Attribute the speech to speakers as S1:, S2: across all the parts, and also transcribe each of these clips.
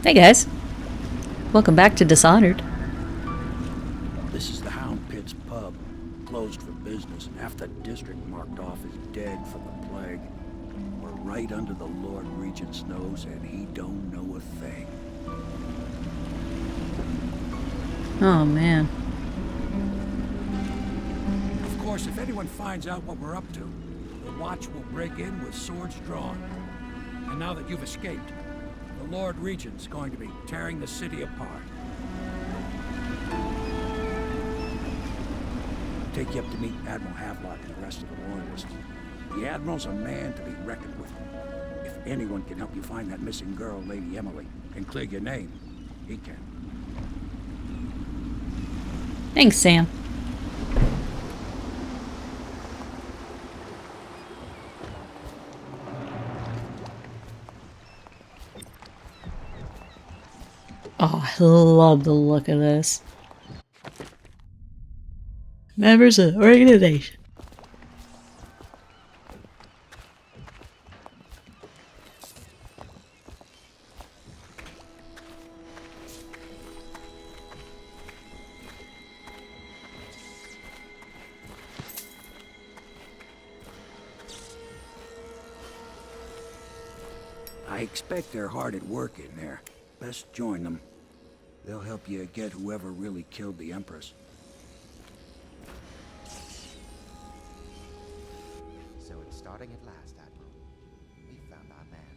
S1: Hey guys, welcome back to Dishonored.
S2: This is the Hound Pit's pub, closed for business and half the district marked off as dead from the plague. We're right under the Lord Regent's nose and he don't know a thing.
S1: Oh man.
S2: Of course, if anyone finds out what we're up to, the Watch will break in with swords drawn. And now that you've escaped, the Lord Regent's going to be tearing the city apart. I'll take you up to meet Admiral Havelock and the rest of the Royalists. The Admiral's a man to be reckoned with. If anyone can help you find that missing girl, Lady Emily, and clear your name, he can.
S1: Thanks, Sam. Oh, I love the look of this. Members of the organization.
S2: I expect they're hard at work in there. Best join them. They'll help you get whoever really killed the Empress.
S3: So it's starting at last, Admiral. We found our man.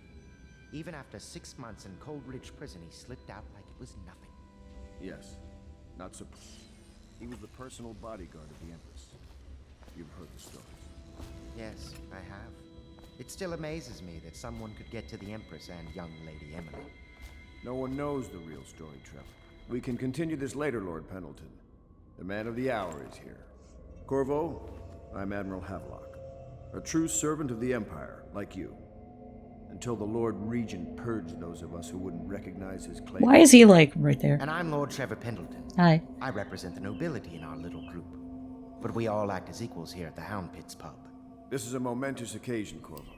S3: Even after 6 months in Coldridge Prison, he slipped out like it was nothing.
S4: Yes. Not so... He was the personal bodyguard of the Empress. You've heard the stories.
S3: Yes, I have. It still amazes me that someone could get to the Empress and young Lady Emily.
S4: No one knows the real story, Trevor. We can continue this later, Lord Pendleton. The man of the hour is here. Corvo, I'm Admiral Havelock. A true servant of the Empire, like you. Until the Lord Regent purged those of us who wouldn't recognize his claim.
S1: Why is he like right there?
S3: And I'm Lord Trevor Pendleton.
S1: Hi.
S3: I represent the nobility in our little group. But we all act as equals here at the Hound Pit's pub.
S4: This is a momentous occasion, Corvo.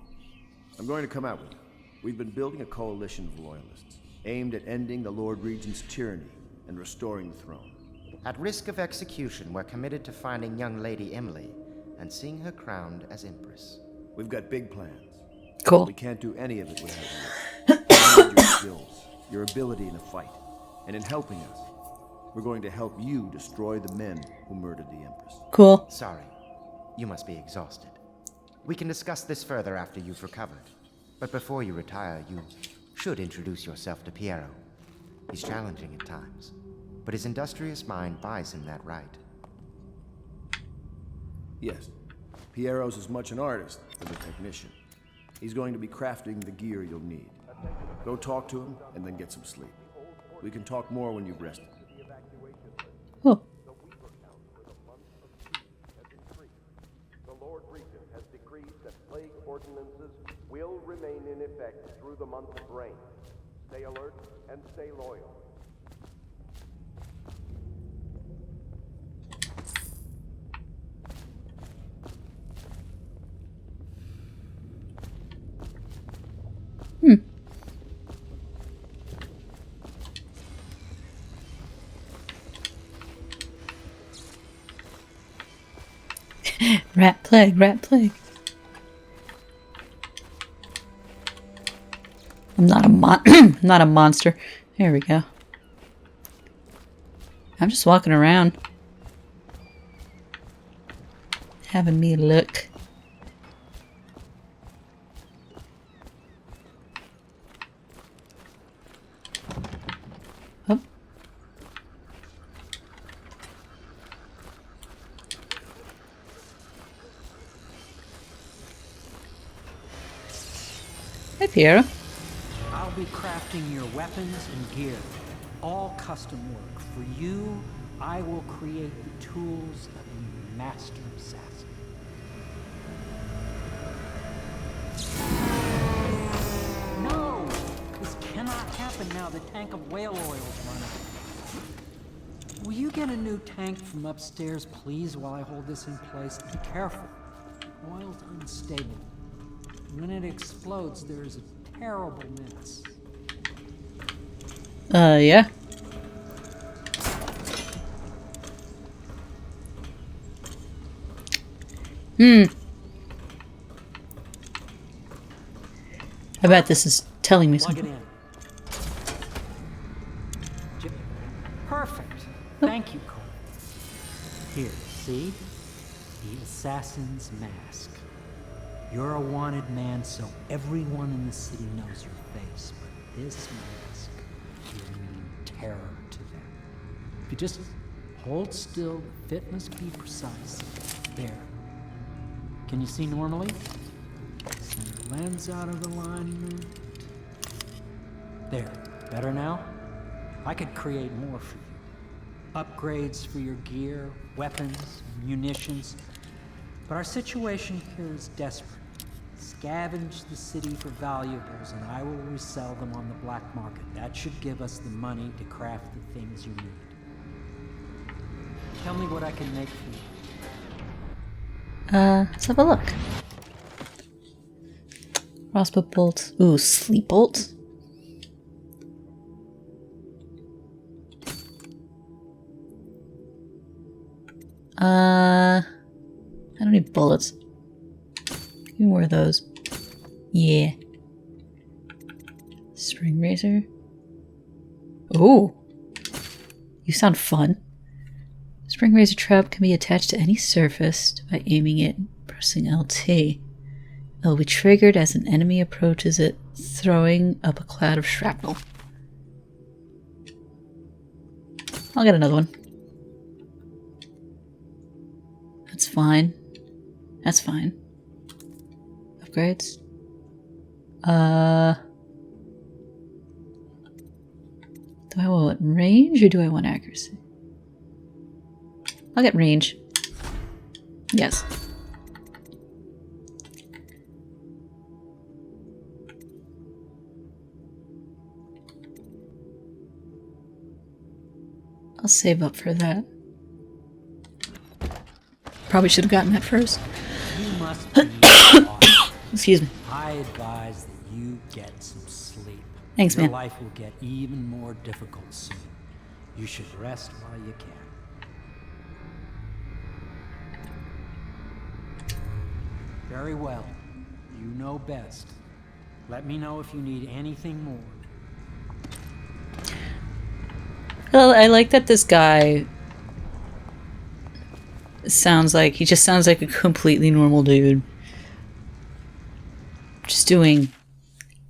S4: I'm going to come out with you. We've been building a coalition of loyalists, aimed at ending the Lord Regent's tyranny and restoring the throne.
S3: At risk of execution, we're committed to finding young Lady Emily and seeing her crowned as Empress.
S4: We've got big plans.
S1: Cool.
S4: We can't do any of it without you. We need your skills, your ability in a fight, and in helping us, we're going to help you destroy the men who murdered the Empress.
S1: Cool.
S3: Sorry, you must be exhausted. We can discuss this further after you've recovered. But before you retire, you should introduce yourself to Piero. He's challenging at times, but his industrious mind buys him that right.
S4: Yes, Piero's as much an artist as a technician. He's going to be crafting the gear you'll need. Go talk to him, and then get some sleep. We can talk more when you've rested.
S1: Oh.
S5: The Lord Regent has decreed that plague ordinances will remain in effect through the month of rain. Stay alert and stay loyal.
S1: Rat plague, rat plague. I'm not a not a monster. There we go. I'm just walking around. Having me a look. Oh. Hey, Piero.
S6: I'll be crafting your weapons and gear, all custom work. For you, I will create the tools of a master assassin. No! This cannot happen now. The tank of whale oil is running. Will you get a new tank from upstairs, please, while I hold this in place? Be careful. Oil's unstable. When it explodes, there is a terrible mess.
S1: Yeah. I bet this is telling me
S6: Plug it
S1: something.
S6: in. Perfect. Thank you, Cole. Here, see? The assassin's mask. You're a wanted man, so everyone in the city knows your face. But this mask will mean terror to them. If you just hold still, the fit must be precise. There. Can you see normally? Send the lens out of alignment. There. Better now? I could create more for you. Upgrades for your gear, weapons, munitions. But our situation here is desperate. Scavenge the city for valuables and I will resell them on the black market. That should give us the money to craft the things you need. Tell me what I can make for you.
S1: Let's have a look. Crossbow bolt. Ooh, sleep bolt. I don't need bullets. Give me more of those. Yeah. String razor. Ooh. You sound fun. Spring razor trap can be attached to any surface by aiming it and pressing LT. It will be triggered as an enemy approaches it, throwing up a cloud of shrapnel. I'll get another one. That's fine. That's fine. Upgrades. Do I want range or do I want accuracy? I'll get range. Yes. I'll save up for that. Probably should have gotten that first.
S6: You must be exhausted.
S1: Excuse me.
S6: I advise that you get some sleep.
S1: Thanks,
S6: Your
S1: man.
S6: life will get even more difficult soon. You should rest while you can. Very well. You know best. Let me know if you need anything more.
S1: Well, I like that this guy sounds like, he just sounds like a completely normal dude. Just doing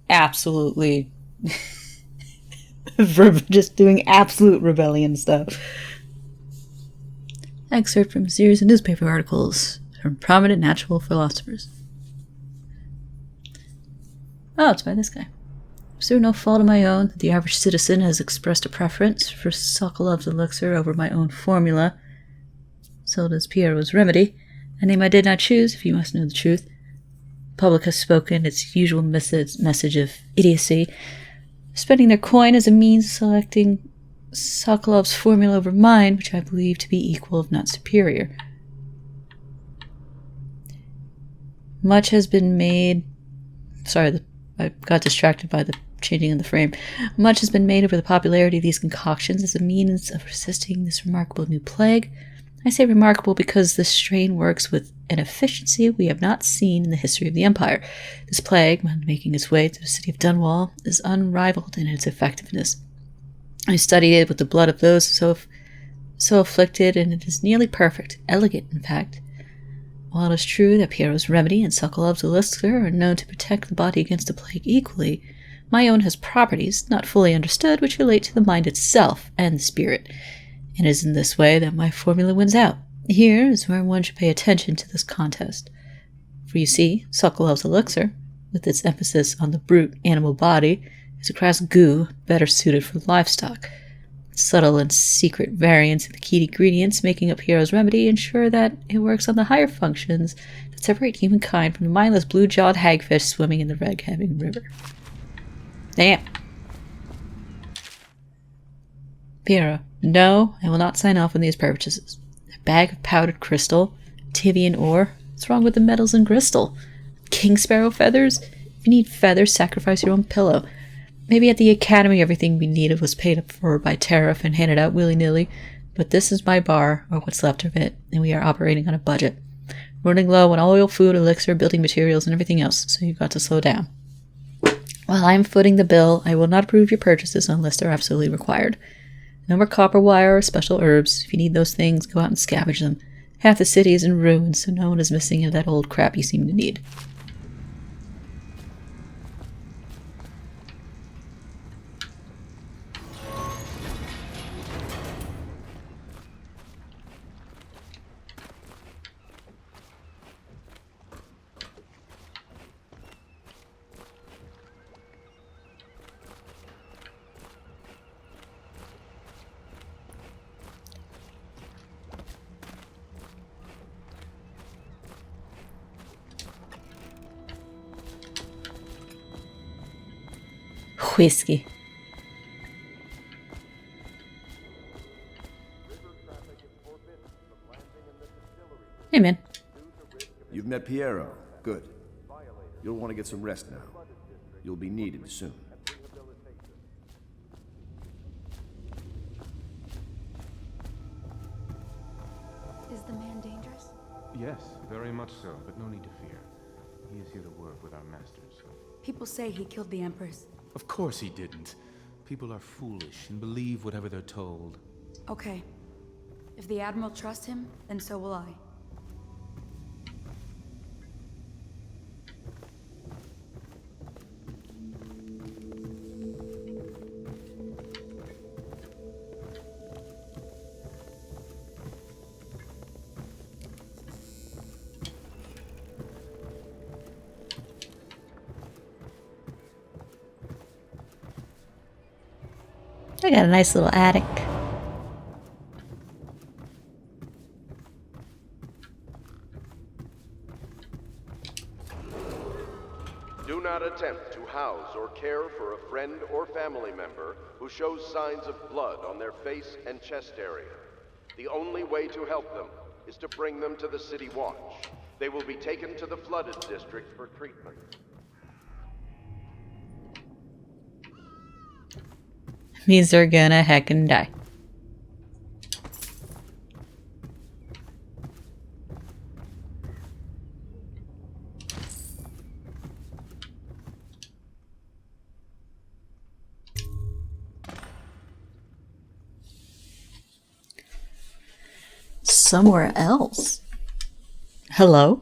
S1: absolutely, just doing absolute rebellion stuff. Excerpt from a series of newspaper articles from prominent natural philosophers. Oh, it's by this guy. Is there no fault of my own that the average citizen has expressed a preference for Sokolov's elixir over my own formula? So does Piero's remedy, a name I did not choose, if you must know the truth. The public has spoken its usual message of idiocy, spending their coin as a means of selecting Sokolov's formula over mine, which I believe to be equal if not superior. Much has been made... Sorry, I got distracted by the changing of the frame. Much has been made over the popularity of these concoctions as a means of resisting this remarkable new plague. I say remarkable because this strain works with an efficiency we have not seen in the history of the Empire. This plague, when making its way to the city of Dunwall, is unrivaled in its effectiveness. I studied it with the blood of those so afflicted, and it is nearly perfect, elegant, in fact. While it is true that Piero's remedy and Sokolov's elixir are known to protect the body against the plague equally, my own has properties, not fully understood, which relate to the mind itself and the spirit. And it is in this way that my formula wins out. Here is where one should pay attention to this contest. For you see, Sokolov's elixir, with its emphasis on the brute animal body, is a crass goo better suited for livestock. Subtle and secret variants in the key ingredients making up Piero's remedy ensure that it works on the higher functions that separate humankind from the mindless blue-jawed hagfish swimming in the red-heaving river. Damn. Piero, no, I will not sign off on these purchases. A bag of powdered crystal, Tivian ore. What's wrong with the metals and crystal? King sparrow feathers? If you need feathers, sacrifice your own pillow. Maybe at the academy everything we needed was paid for by tariff and handed out willy-nilly, but this is my bar, or what's left of it, and we are operating on a budget. Running low on oil, food, elixir, building materials, and everything else, so you've got to slow down. While I am footing the bill, I will not approve your purchases unless they're absolutely required. No more copper wire or special herbs. If you need those things, go out and scavenge them. Half the city is in ruins, so no one is missing any of that old crap you seem to need. Whiskey. Hey, man.
S4: You've met Piero. Good. You'll want to get some rest now. You'll be needed soon.
S7: Is the man dangerous?
S8: Yes, very much so, but no need to fear. He is here to work with our masters.
S7: People say he killed the Empress.
S8: Of course he didn't. People are foolish and believe whatever they're told.
S7: Okay. If the Admiral trusts him, then so will I.
S1: I got a nice little attic.
S5: Do not attempt to house or care for a friend or family member who shows signs of blood on their face and chest area. The only way to help them is to bring them to the City Watch. They will be taken to the flooded district for treatment.
S1: Means they're gonna heckin' die. Somewhere else. Hello?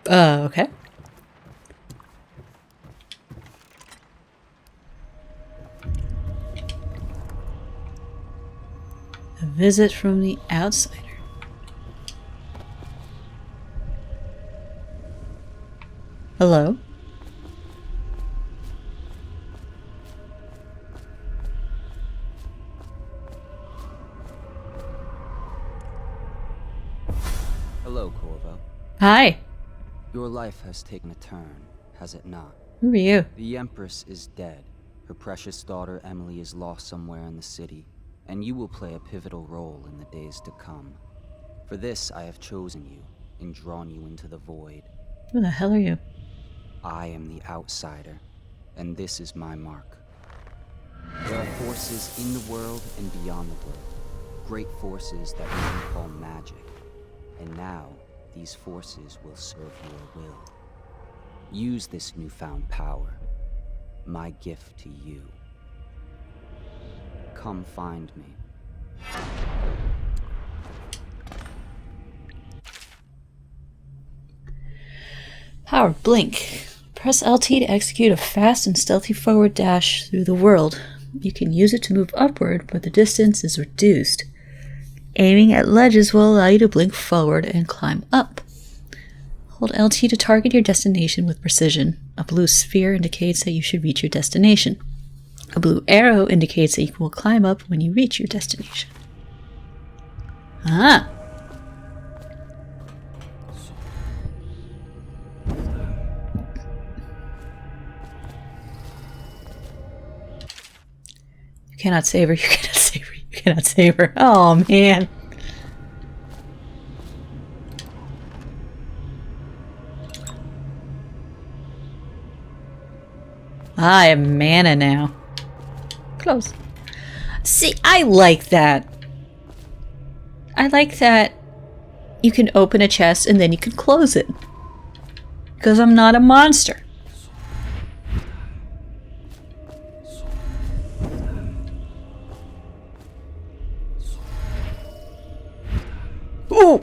S1: Okay. A visit from the outsider. Hello?
S9: Hello, Corvo.
S1: Hi.
S9: Your life has taken a turn, has it not?
S1: Who are you?
S9: The Empress is dead. Her precious daughter Emily is lost somewhere in the city, and you will play a pivotal role in the days to come. For this, I have chosen you and drawn you into the void.
S1: Who the hell are you?
S9: I am the outsider, and this is my mark. There are forces in the world and beyond the world. Great forces that we can call magic. And now, these forces will serve your will. Use this newfound power, my gift to you. Come find me.
S1: Power blink. Press LT to execute a fast and stealthy forward dash through the world. You can use it to move upward, but the distance is reduced. Aiming at ledges will allow you to blink forward and climb up. Hold LT to target your destination with precision. A blue sphere indicates that you should reach your destination. A blue arrow indicates that you will climb up when you reach your destination. Ah! You cannot save her. You cannot save her. You cannot save her. Oh, man. I have mana now. Close. See, I like that. I like that you can open a chest and then you can close it. Because I'm not a monster. Ooh!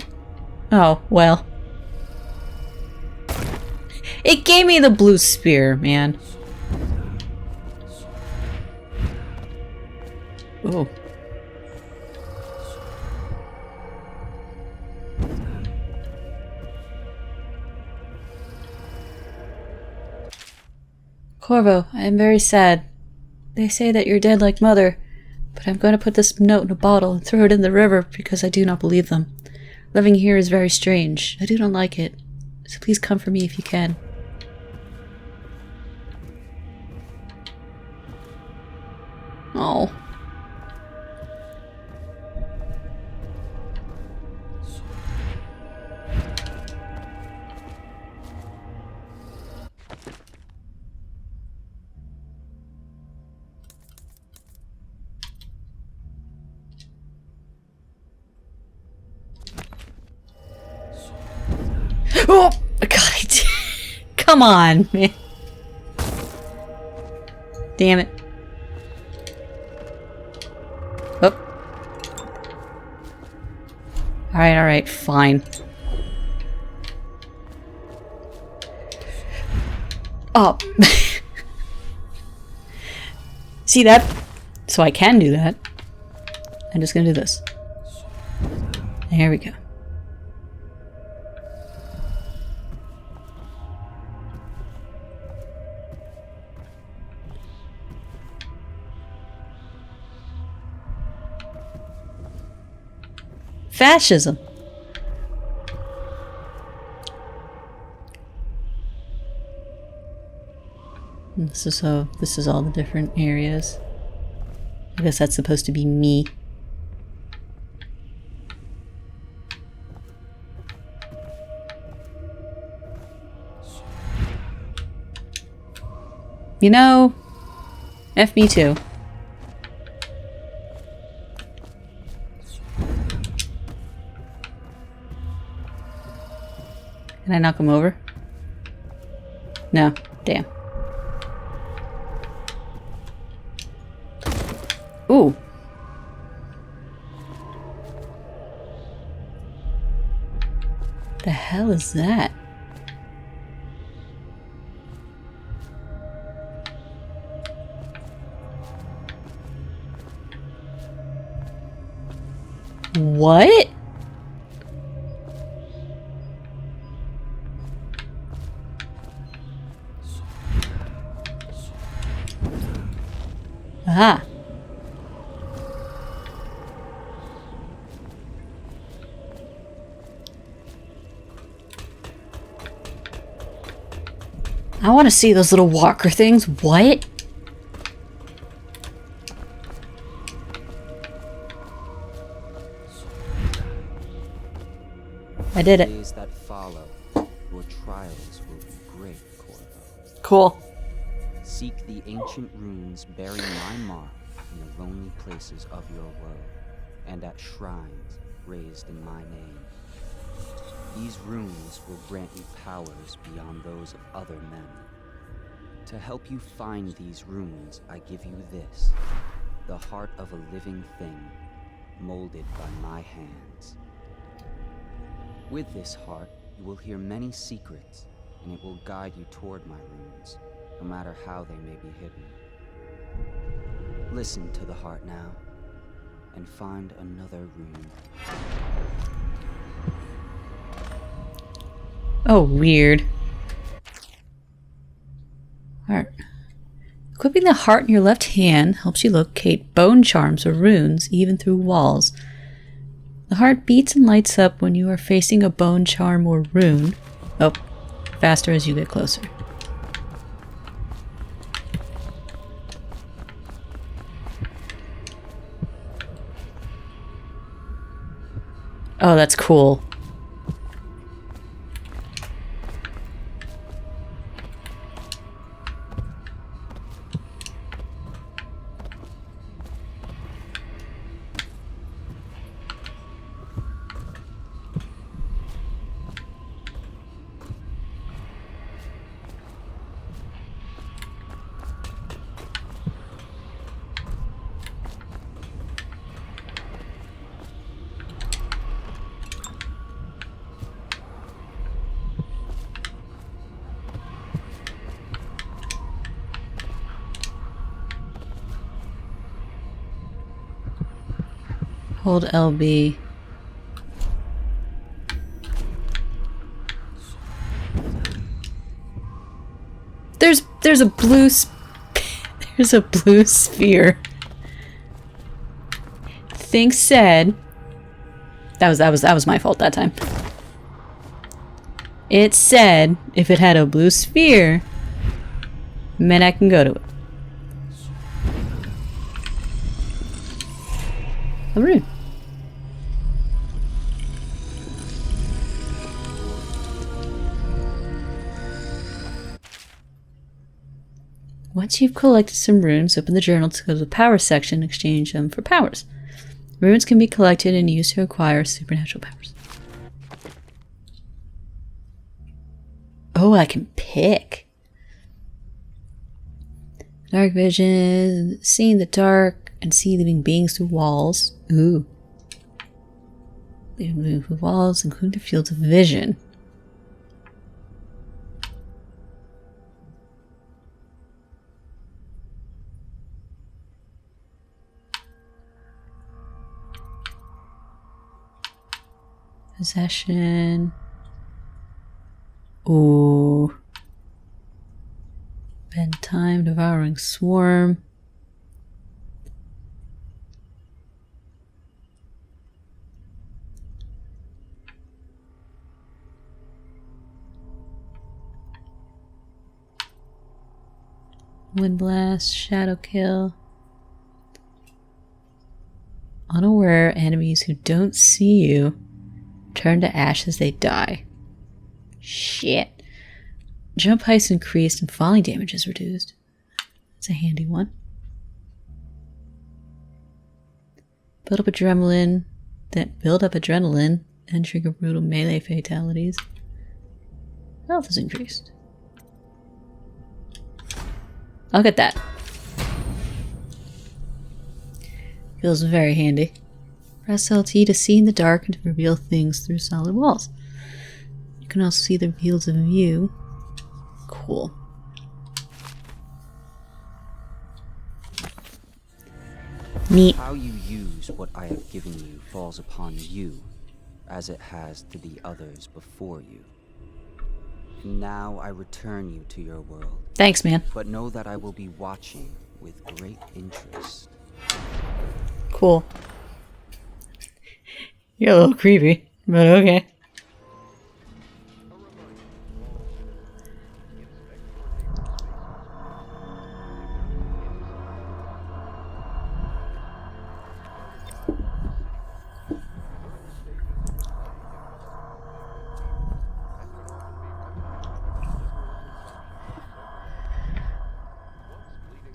S1: Oh, well. It gave me the blue spear, man. Ooh. Corvo, I am very sad. They say that you're dead like Mother, but I'm going to put this note in a bottle and throw it in the river because I do not believe them. Living here is very strange. I do not like it. So please come for me if you can. Oh. Oh, God. Come on, man. Damn it. Oh. Alright, fine. Oh. See that? So I can do that. I'm just gonna do this. There we go. Fascism. This is all the different areas. I guess that's supposed to be me. You know, F me too. Can I knock him over? No. Damn. Ooh. The hell is that? What? Ah. I want to see those little walker things. What? I did it.
S9: Days that follow, your trials will be great, Corvo.
S1: Cool.
S9: Seek the ancient runes bearing my mark in the lonely places of your world, and at shrines raised in my name. These runes will grant you powers beyond those of other men. To help you find these runes, I give you this, the heart of a living thing, molded by my hands. With this heart, you will hear many secrets, and it will guide you toward my runes, no matter how they may be hidden. Listen to the heart now, and find another rune.
S1: Oh, weird. Heart. Equipping the heart in your left hand helps you locate bone charms or runes, even through walls. The heart beats and lights up when you are facing a bone charm or rune. Oh, faster as you get closer. Oh, that's cool. Hold LB. There's a blue there's a blue sphere. Thing said that was my fault that time. It said if it had a blue sphere, meant I can go to it. A rune. Once you've collected some runes, open the journal to go to the power section and exchange them for powers. Runes can be collected and used to acquire supernatural powers. Oh, I can pick. Dark vision, see in the dark and see living beings through walls. Ooh. Living through walls, including the fields of vision. Possession. Ooh. Bedtime, devouring swarm. Wind blast, shadow kill. Unaware enemies who don't see you turn to ash as they die. Shit. Jump height increased and falling damage is reduced. That's a handy one. Build up adrenaline and trigger brutal melee fatalities. Health is increased. I'll get that. Feels very handy. Press LT to see in the dark and to reveal things through solid walls. You can also see the fields of view. Cool. Neat.
S9: How you use what I have given you falls upon you, as it has to the others before you. And now I return you to your world.
S1: Thanks, man.
S9: But know that I will be watching with great interest.
S1: Cool. You're a little creepy, but okay.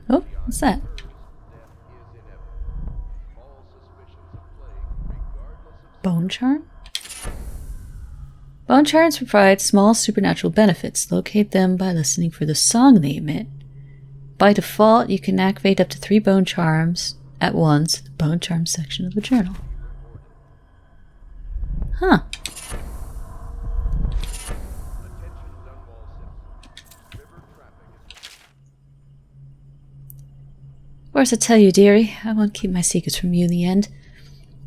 S1: Oh, what's that? Bone charm? Bone charms provide small supernatural benefits. Locate them by listening for the song they emit. By default, you can activate up to 3 bone charms at once in the bone charm section of the journal. Huh. Of course, I tell you, dearie, I won't keep my secrets from you in the end.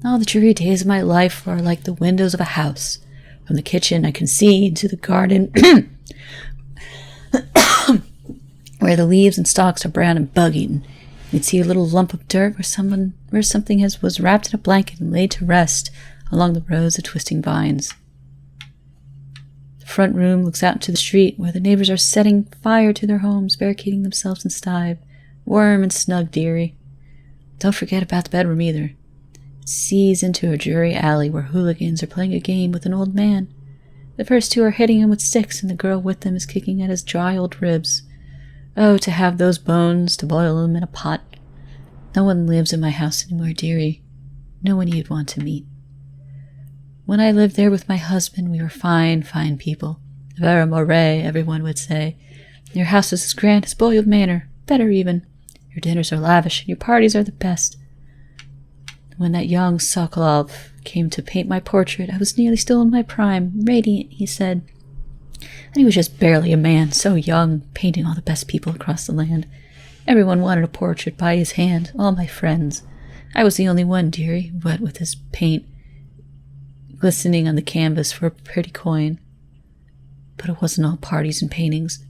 S1: All the dreary days of my life are like the windows of a house. From the kitchen, I can see into the garden, where the leaves and stalks are brown and bug-eaten. You'd see a little lump of dirt where something was wrapped in a blanket and laid to rest along the rows of twisting vines. The front room looks out into the street, where the neighbors are setting fire to their homes, barricading themselves inside. Warm and snug, dearie. Don't forget about the bedroom either. sees into a dreary alley where hooligans are playing a game with an old man. The first two are hitting him with sticks, and the girl with them is kicking at his dry old ribs. Oh, to have those bones, to boil them in a pot. No one lives in my house anymore, dearie. No one you'd want to meet. When I lived there with my husband, we were fine, fine people. Vera Moray, everyone would say. Your house is as grand as Boyle Manor, better even. Your dinners are lavish, and your parties are the best. When that young Sokolov came to paint my portrait, I was nearly still in my prime, radiant, he said. And he was just barely a man, so young, painting all the best people across the land. Everyone wanted a portrait by his hand, all my friends. I was the only one, dearie, wet with his paint, glistening on the canvas for a pretty coin. But it wasn't all parties and paintings.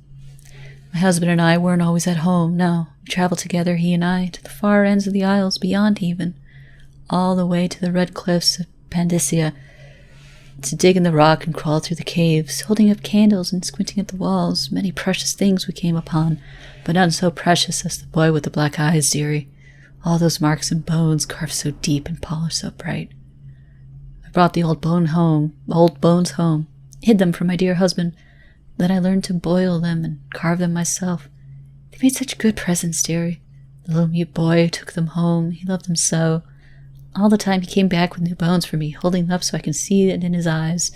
S1: My husband and I weren't always at home, no. We traveled together, he and I, to the far ends of the Isles, beyond even, all the way to the red cliffs of Pandysia, to dig in the rock and crawl through the caves, holding up candles and squinting at the walls. Many precious things we came upon, but none so precious as the boy with the black eyes, dearie. All those marks and bones carved so deep and polished so bright. I brought the old bones home, hid them from my dear husband. Then I learned to boil them and carve them myself. They made such good presents, dearie. The little mute boy took them home. He loved them so. All the time he came back with new bones for me, holding them up so I can see it in his eyes,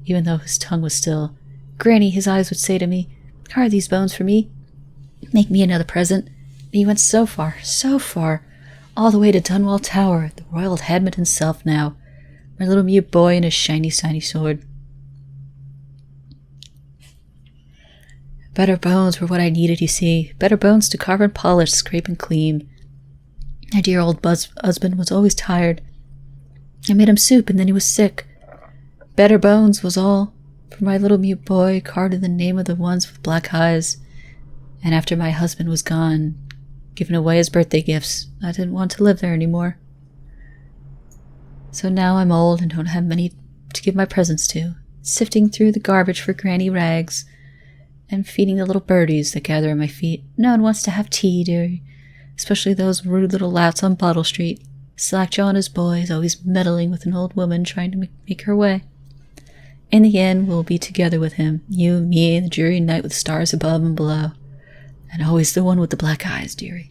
S1: even though his tongue was still. Granny, his eyes would say to me, carve these bones for me. Make me another present. And he went so far, all the way to Dunwall Tower, the royal headman himself now. My little mute boy and his shiny sword. Better bones were what I needed, you see. Better bones to carve and polish, scrape and clean. My dear old husband was always tired. I made him soup, and then he was sick. Better bones was all, for my little mute boy carved in the name of the ones with black eyes. And after my husband was gone, given away as birthday gifts, I didn't want to live there anymore. So now I'm old and don't have many to give my presents to, sifting through the garbage for granny rags, and feeding the little birdies that gather at my feet. No one wants to have tea, dearie. Especially those rude little louts on Bottle Street. Slackjaw and his boys, always meddling with an old woman trying to make her way. In the end, we'll be together with him, you, me, and the dreary night with stars above and below. And always the one with the black eyes, dearie.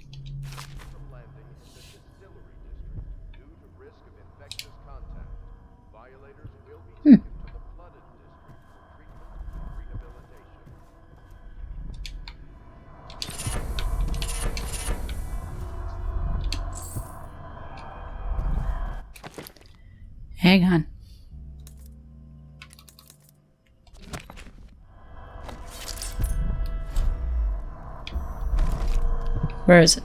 S1: Hang on. Where is it?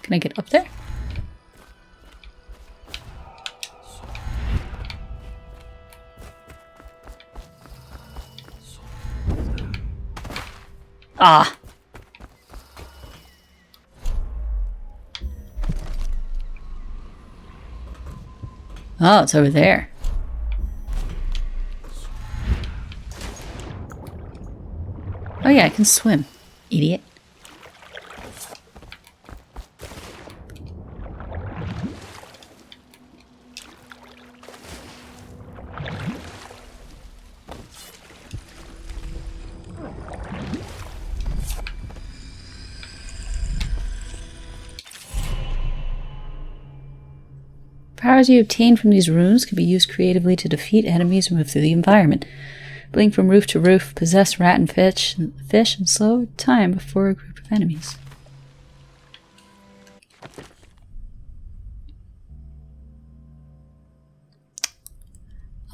S1: Can I get up there? Ah! Oh, it's over there. Oh yeah, I can swim. Idiot. Powers you obtain from these runes can be used creatively to defeat enemies and move through the environment. Blink from roof to roof, possess rat and fish, and slow time before a group of enemies.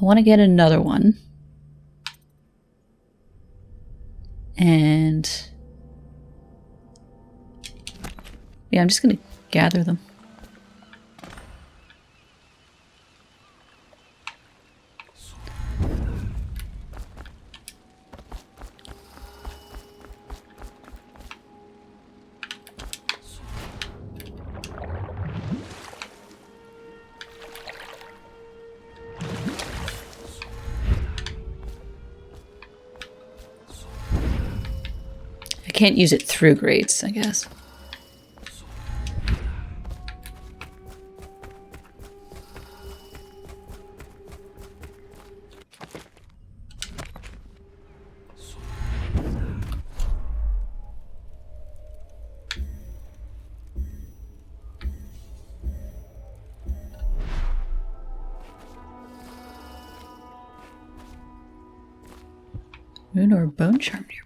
S1: I want to get another one. And Yeah, I'm just gonna gather them. I can't use it through grades, I guess. Moon or bone charm nearby.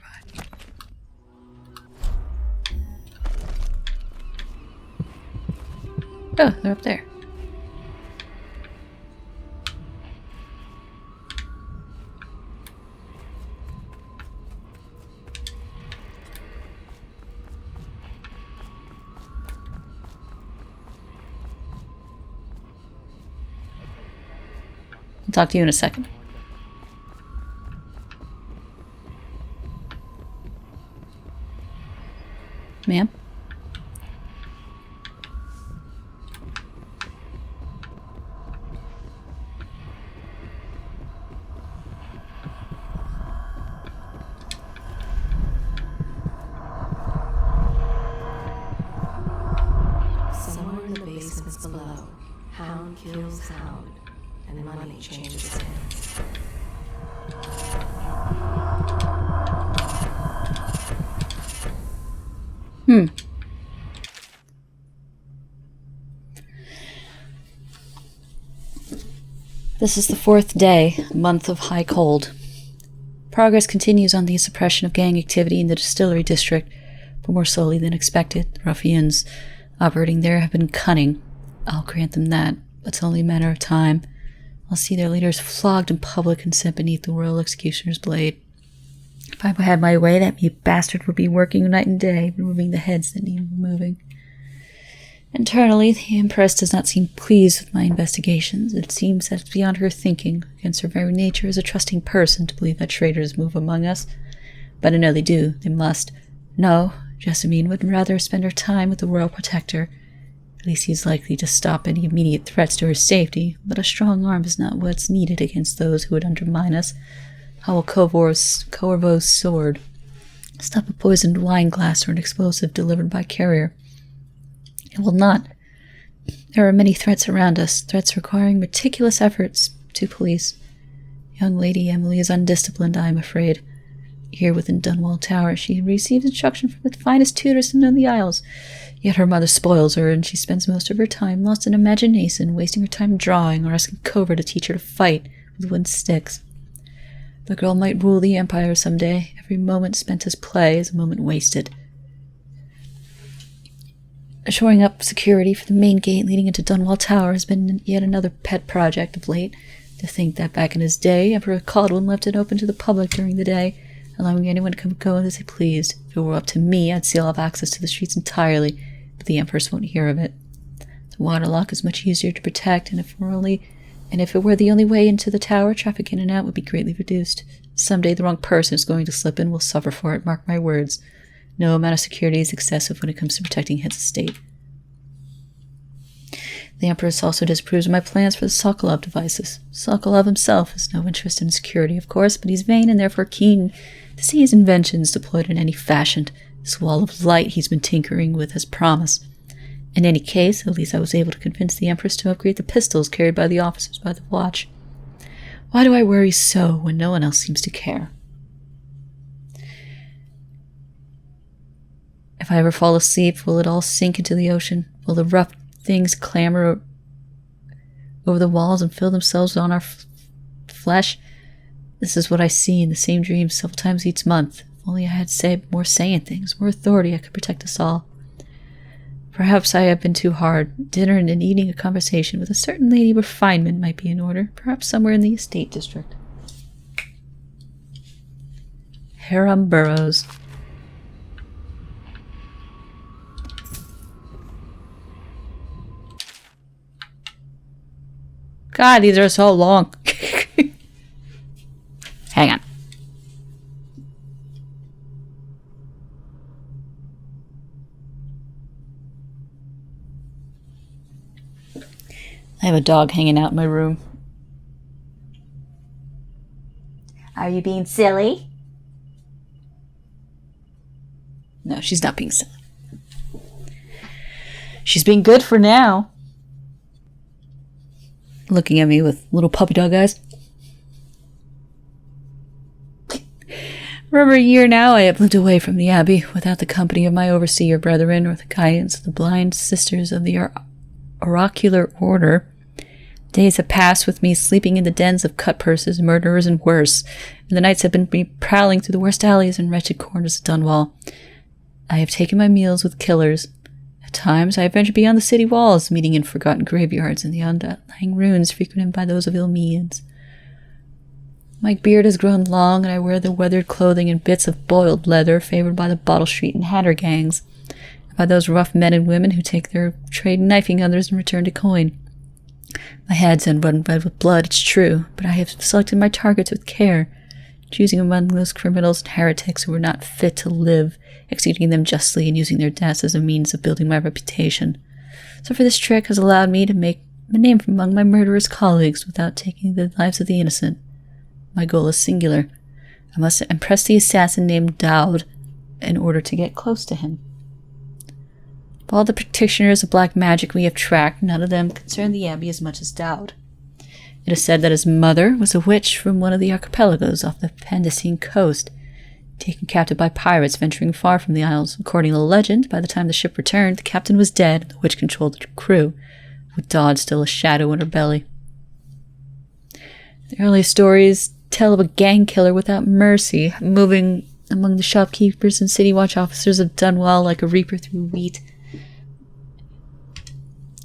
S1: Oh, they're up there. I'll talk to you in a second. Ma'am?
S10: Somewhere in the basements below, hound kills hound, and money changes hands.
S1: This is the 4th day, month of high cold. Progress continues on the suppression of gang activity in the distillery district, but more slowly than expected. The ruffians operating there have been cunning. I'll grant them that, but it's only a matter of time. I'll see their leaders flogged in public and sent beneath the royal executioner's blade. If I had my way, that mute bastard would be working night and day, removing the heads that need removing. Internally, the Empress does not seem pleased with my investigations. It seems that it's beyond her thinking, against her very nature as a trusting person, to believe that traitors move among us. But I know they do. They must. No, Jessamine would rather spend her time with the royal protector. At least he's likely to stop any immediate threats to her safety, but a strong arm is not what's needed against those who would undermine us. How will Corvo's sword stop a poisoned wine glass or an explosive delivered by carrier? It will not. There are many threats around us, threats requiring meticulous efforts to police. Young Lady Emily is undisciplined, I am afraid. Here within Dunwall Tower, she receives instruction from the finest tutors to know the Isles. Yet her mother spoils her, and she spends most of her time lost in imagination, wasting her time drawing or asking Cover to teach her to fight with wooden sticks. The girl might rule the Empire someday. Every moment spent as play is a moment wasted. Shoring up security for the main gate leading into Dunwall Tower has been yet another pet project of late. To think that back in his day, Emperor Caldwell left it open to the public during the day, allowing anyone to come and go as they pleased. If it were up to me, I'd seal off access to the streets entirely, but the Empress won't hear of it. The waterlock is much easier to protect, and if it were the only way into the tower, traffic in and out would be greatly reduced. Someday the wrong person is going to slip in will suffer for it, mark my words. No amount of security is excessive when it comes to protecting heads of state. The Empress also disapproves of my plans for the Sokolov devices. Sokolov himself has no interest in security, of course, but he's vain and therefore keen to see his inventions deployed in any fashion. This wall of light he's been tinkering with has promise. In any case, at least I was able to convince the Empress to upgrade the pistols carried by the officers by the watch. Why do I worry so when no one else seems to care? If I ever fall asleep, will it all sink into the ocean? Will the rough things clamber over the walls and fill themselves on our flesh? This is what I see in the same dream several times each month. If only I had more say in things, more authority, I could protect us all. Perhaps I have been too hard. Dinner and an evening a conversation with a certain lady of refinement might be in order, perhaps somewhere in the estate district. Harem Burrows. God, these are so long. Hang on. I have a dog hanging out in my room. Are you being silly? No, she's not being silly. She's being good for now. Looking at me with little puppy dog eyes. For over a year now, I have lived away from the Abbey, without the company of my overseer brethren or the guidance of the blind sisters of the oracular order. Days have passed with me sleeping in the dens of cut-purses, murderers, and worse, and the nights have been me prowling through the worst alleys and wretched corners of Dunwall. I have taken my meals with killers. At times I have ventured beyond the city walls, meeting in forgotten graveyards and the underlying ruins frequented by those of ill means. My beard has grown long, and I wear the weathered clothing and bits of boiled leather favored by the Bottle Street and Hatter gangs, and by those rough men and women who take their trade knifing others in return to coin. My head's been red with blood, it's true, but I have selected my targets with care, choosing among those criminals and heretics who were not fit to live, executing them justly and using their deaths as a means of building my reputation. So for this trick has allowed me to make a name from among my murderous colleagues without taking the lives of the innocent. My goal is singular. I must impress the assassin named Dowd in order to get close to him. Of all the practitioners of black magic we have tracked, none of them concern the Abbey as much as Dowd. It is said that his mother was a witch from one of the archipelagos off the Pendicine coast, taken captive by pirates venturing far from the Isles. According to legend, by the time the ship returned, the captain was dead and the witch controlled the crew, with Dowd still a shadow in her belly. The earliest stories tell of a gang killer without mercy, moving among the shopkeepers and city watch officers of Dunwall like a reaper through wheat.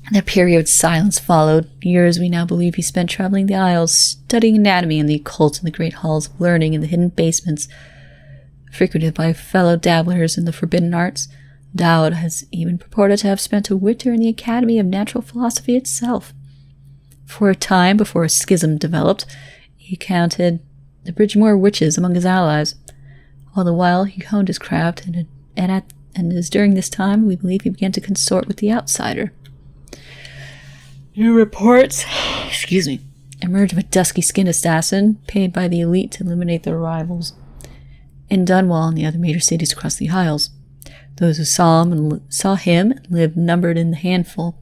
S1: And a period of silence followed. Years we now believe he spent traveling the Isles, studying anatomy and the occult in the great halls of learning and the hidden basements frequented by fellow dabblers in the forbidden arts. Dowd has even purported to have spent a winter in the Academy of Natural Philosophy itself. For a time, before a schism developed, he counted the Bridgemore witches among his allies. All the while, he honed his craft, and it is during this time we believe he began to consort with the outsider. New reports, emerged of a dusky-skinned assassin paid by the elite to eliminate their rivals. In Dunwall and the other major cities across the Isles, those who saw him lived numbered in the handful,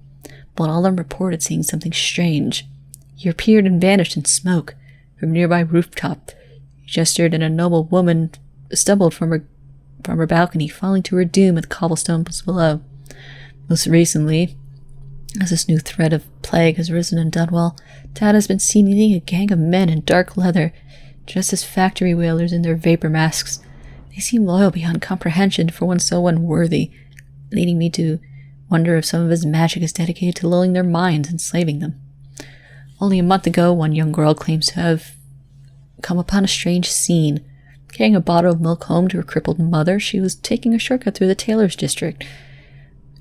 S1: but all of them reported seeing something strange. He appeared and vanished in smoke from a nearby rooftop. He gestured, and a noble woman stumbled from her balcony, falling to her doom at the cobblestones below. Most recently, as this new threat of plague has risen in Dunwall, Dad has been seen leading a gang of men in dark leather, dressed as factory whalers in their vapor masks. They seem loyal beyond comprehension for one so unworthy, leading me to wonder if some of his magic is dedicated to lulling their minds and enslaving them. Only a month ago, one young girl claims to have come upon a strange scene. Carrying a bottle of milk home to her crippled mother, she was taking a shortcut through the tailor's district.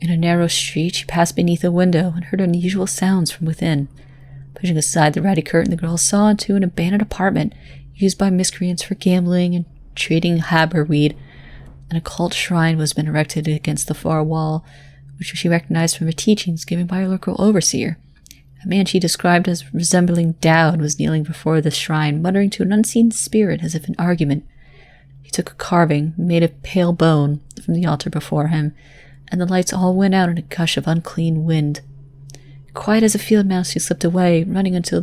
S1: In a narrow street, she passed beneath a window and heard unusual sounds from within. Pushing aside the ratty curtain, the girl saw into an abandoned apartment used by miscreants for gambling and trading haberweed. An occult shrine was been erected against the far wall, which she recognized from her teachings given by her local overseer. A man she described as resembling Dowd was kneeling before the shrine, muttering to an unseen spirit as if in argument. He took a carving made of pale bone from the altar before him, and the lights all went out in a gush of unclean wind. Quiet as a field mouse, she slipped away, running until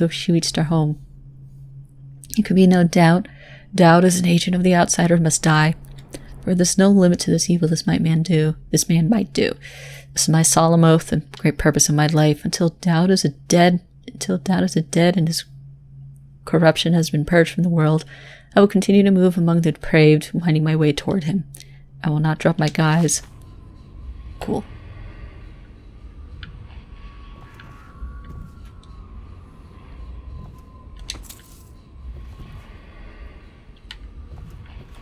S1: she reached her home. It could be no doubt, Dowd as an agent of the outsider must die, for there's no limit to this evil this man might do. This is my solemn oath and great purpose of my life. Until Dowd is dead and his corruption has been purged from the world, I will continue to move among the depraved, winding my way toward him. I will not drop my guys. Cool.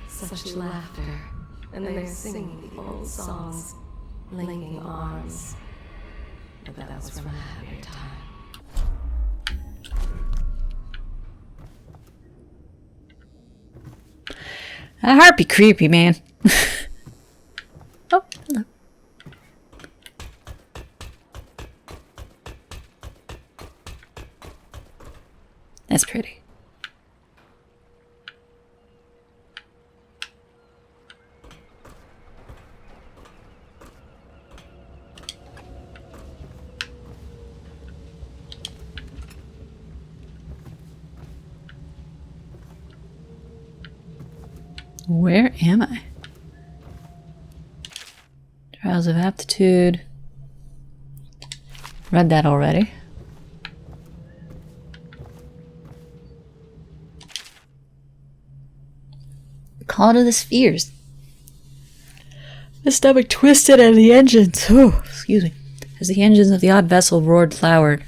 S10: Such laughter, and they're singing the old songs, linking arms. But that was from a happier time.
S1: A heart be creepy, man. Oh, hello. That's pretty. Where am I? Trials of Aptitude. Read that already. Call to the spheres. The stomach twisted and the engines. Oh, excuse me. As the engines of the odd vessel roared louder.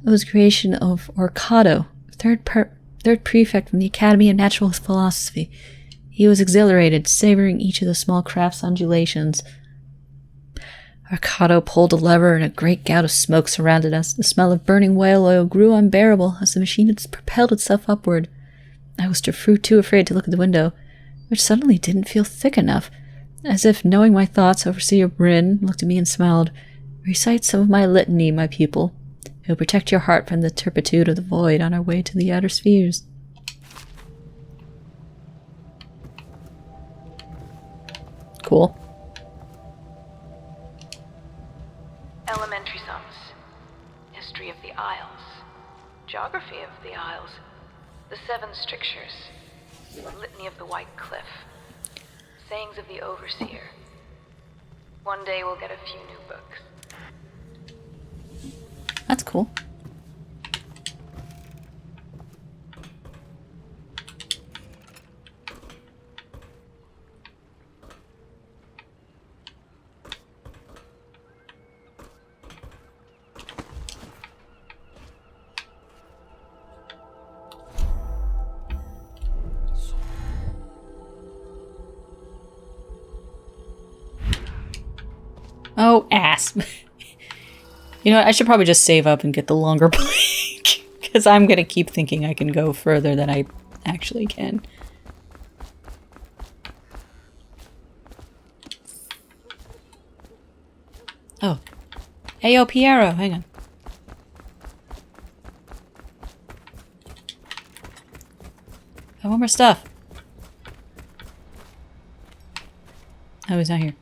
S1: It was creation of Orcado, third prefect from the Academy of Natural Philosophy. He was exhilarated, savoring each of the small craft's undulations. Orcado pulled a lever and a great gout of smoke surrounded us. The smell of burning whale oil grew unbearable as the machine had propelled itself upward. I was too afraid to look at the window, which suddenly didn't feel thick enough. As if knowing my thoughts, Overseer Bryn looked at me and smiled. Recite some of my litany, my pupil. It will protect your heart from the turpitude of the void on our way to the outer spheres. Cool.
S10: Elementary sums. History of the Isles. Geography of the Isles. The Seven Strictures. The Litany of the White Cliff. Sayings of the Overseer. One day we'll get a few new books.
S1: That's cool. Oh, ass. You know what? I should probably just save up and get the longer plank. Because I'm going to keep thinking I can go further than I actually can. Oh. Hey, Piero. Hang on. I want more stuff. Oh, he's not here.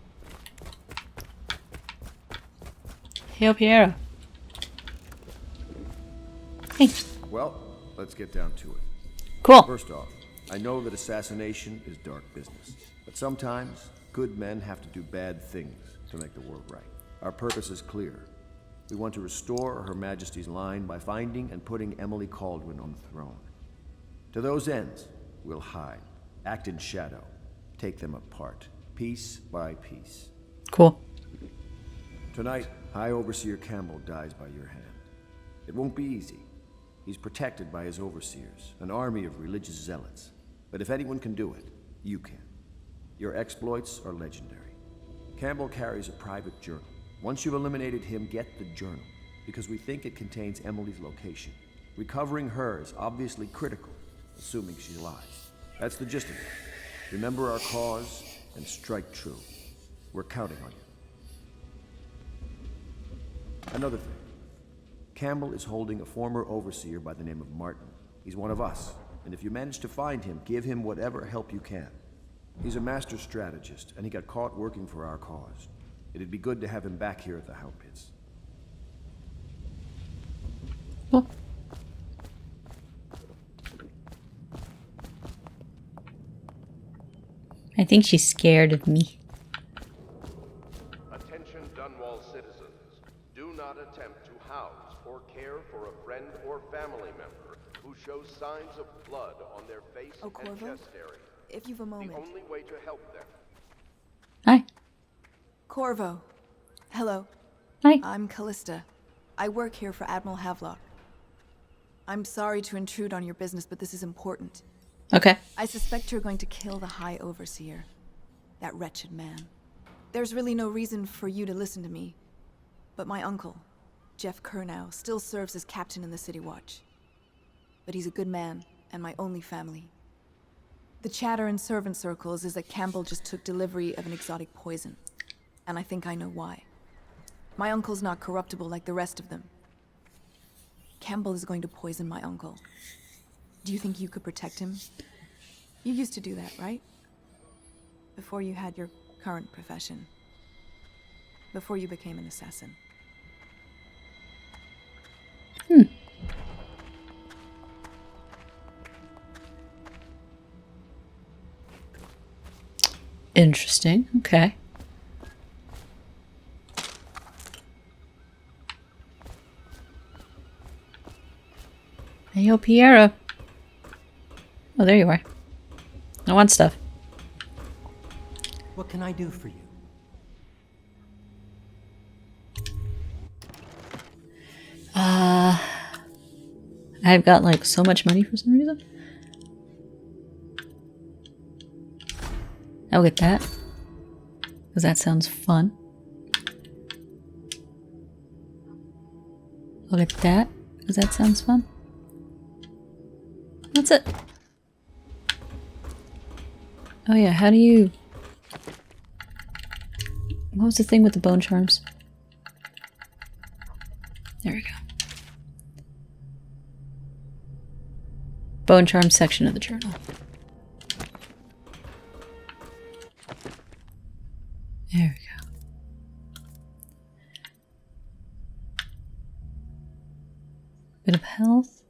S1: Hey, Piero. Hey.
S4: Well, let's get down to it.
S1: Cool.
S4: First off, I know that assassination is dark business, but sometimes good men have to do bad things to make the world right. Our purpose is clear. We want to restore Her Majesty's line by finding and putting Emily Kaldwin on the throne. To those ends, we'll hide, act in shadow, take them apart, piece by piece.
S1: Cool.
S4: Tonight, High Overseer Campbell dies by your hand. It won't be easy. He's protected by his overseers, an army of religious zealots. But if anyone can do it, you can. Your exploits are legendary. Campbell carries a private journal. Once you've eliminated him, get the journal, because we think it contains Emily's location. Recovering her is obviously critical, assuming she's alive. That's the gist of it. Remember our cause and strike true. We're counting on you. Another thing. Campbell is holding a former overseer by the name of Martin. He's one of us, and if you manage to find him, give him whatever help you can. He's a master strategist, and he got caught working for our cause. It'd be good to have him back here at the Hound Pits.
S1: Cool. I think she's scared of me.
S5: Attention Dunwall citizens. Do not attempt to house or care for a friend or family member who shows signs of blood on their face and chest area.
S7: If you've a moment.
S5: The only way to help them.
S1: Hi.
S7: Corvo. Hello.
S1: Hi.
S7: I'm Callista. I work here for Admiral Havelock. I'm sorry to intrude on your business, but this is important.
S1: Okay.
S7: I suspect you're going to kill the High Overseer. That wretched man. There's really no reason for you to listen to me. But my uncle, Jeff Kernow, still serves as captain in the City Watch. But he's a good man, and my only family. The chatter in servant circles is that Campbell just took delivery of an exotic poison. And I think I know why. My uncle's not corruptible like the rest of them. Campbell is going to poison my uncle. Do you think you could protect him? You used to do that, right? Before you had your current profession. Before you became an assassin.
S1: Interesting. Okay. Hey, yo, Piero. Oh, there you are. I want stuff.
S6: What can I do for you?
S1: I've got like so much money for some reason. I'll get that. Because that sounds fun. I'll get that. Because that sounds fun. That's it. Oh yeah, how do you... What was the thing with the bone charms? There we go. Bone charm section of the journal. There we go. Bit of health.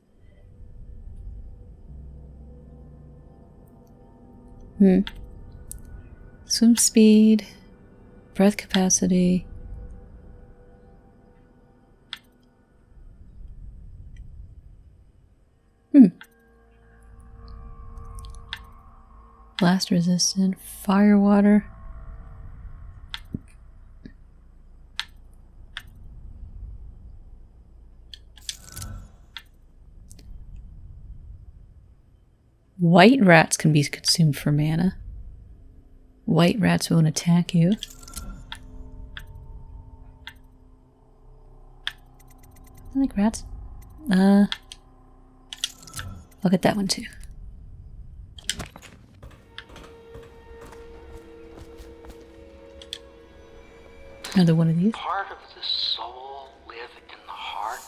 S1: Swim speed. Breath capacity. Blast resistant. Fire water. White rats can be consumed for mana. White rats won't attack you. I like rats. I'll get that one too. Another one of these.
S11: Part of the soul live in the heart.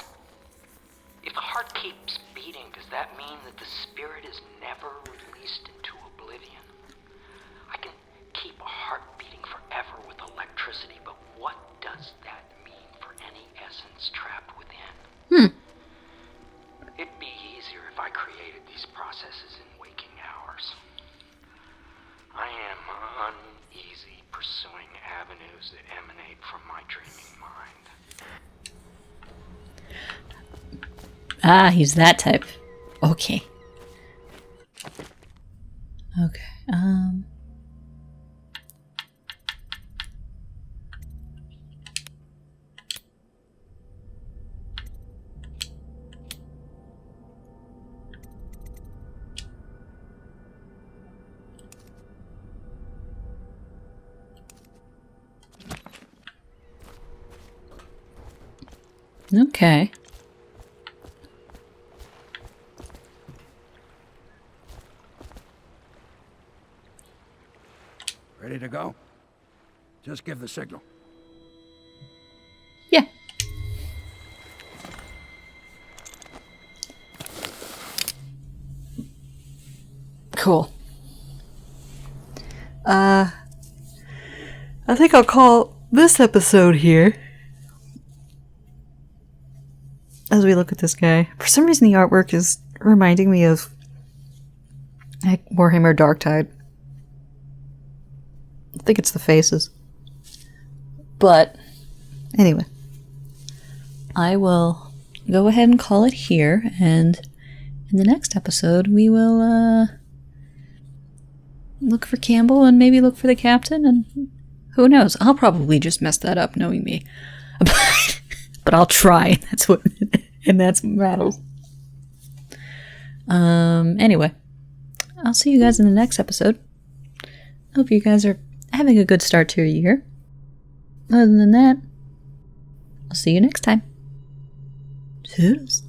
S11: If the heart keeps beating, does that mean that the spirit is never released into oblivion? I can keep a heart beating forever with electricity, but what does that mean for any essence trapped within? It'd be easier if I created these processes in waking hours. I am uneasy pursuing avenues that emanate from my dreaming mind.
S1: Ah, he's that type. Okay. Okay, Okay.
S2: Ready to go? Just give the signal.
S1: Yeah. Cool. I think I'll call this episode here. As we look at this guy. For some reason the artwork is reminding me of Warhammer Darktide. I think it's the faces. But, anyway. I will go ahead and call it here, and in the next episode we will look for Campbell and maybe look for the captain, and who knows? I'll probably just mess that up, knowing me. But I'll try. That's what matters. Anyway, I'll see you guys in the next episode. Hope you guys are having a good start to your year. Other than that, I'll see you next time. Cheers.